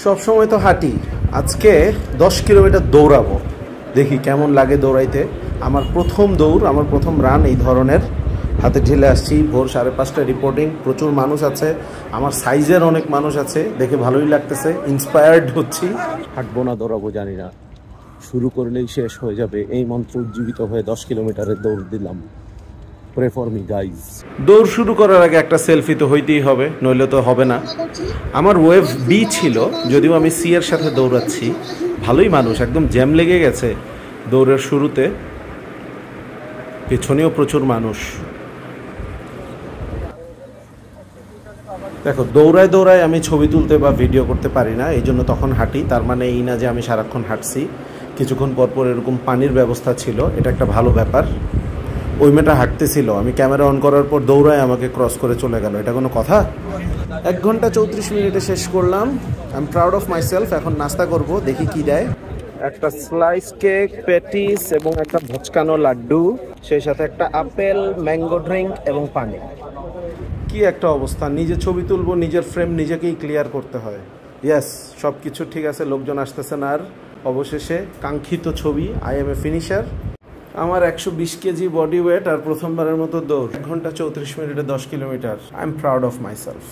সব সময় তো হাঁটি, আজকে 10 কিলোমিটার দৌড়াবো, দেখি কেমন লাগে দৌড়াইতে। আমার প্রথম দৌড়, আমার প্রথম রান এই ধরনের। হাতে ঢেলে আসছি, ভোর 5:30 রিপোর্টিং, প্রচুর মানুষ আছে, আমার সাইজের অনেক মানুষ আছে, দেখে ভালোই লাগতেছে, ইন্সপায়ার্ড হচ্ছি। হাঁটবো না দৌড়াবো জানি না, শুরু করলেই শেষ হয়ে যাবে, এই মন্ত্র উজ্জীবিত হয়ে 10 কিলোমিটারের দৌড় দিলাম। Pray for me guys. দৌড় শুরু করার আগে একটা সেলফি তো হইতেই হবে, নইলে তো হবে না। আমার ওয়েভ বি ছিল, যদিও আমি সি এর সাথে দৌড়াচ্ছি। ভালোই মানুষ, একদম জ্যাম লেগে গেছে দৌড়ের শুরুতে, পেছনেও প্রচুর মানুষ। দেখো, দৌড়ায় দৌড়ায় আমি ছবি তুলতে বা ভিডিও করতে পারি না, এই জন্য তখন হাঁটি। তার মানে এই না যে আমি সারাক্ষণ হাঁটছি, কিছুক্ষণ পর পর এরকম পানির ব্যবস্থা ছিল, এটা একটা ভালো ব্যাপার। ওই মেয়েটা হাঁটতেছিল, আমি ক্যামেরা অন করার পর দৌড়ায় আমাকে ক্রস করে চলে গেল, এটা কোনো কথা? 1 ঘন্টা 34 মিনিটে শেষ করলাম। I am proud of my self. এখন নাস্তা করব, দেখি কি দেয়। একটা স্লাইস কেক, প্যাটিস এবং একটা ভচকানো লাড্ডু, সেই সাথে একটা আপেল, ম্যাঙ্গো ড্রিঙ্ক এবং পানি। কি একটা অবস্থা, নিজে ছবি তুলবো, নিজের ফ্রেম নিজেকেই ক্লিয়ার করতে হয়। ইয়েস, সব কিছু ঠিক আছে, লোকজন আসতেছে না আর। অবশেষে কাঙ্ক্ষিত ছবি, আই এম এ ফিনিশার। আমার 120 কেজি বডি ওয়েট আর প্রথমবারের মতো দৌড়, 1 ঘন্টা 34 মিনিটে 10 kilometre. I am proud of my self.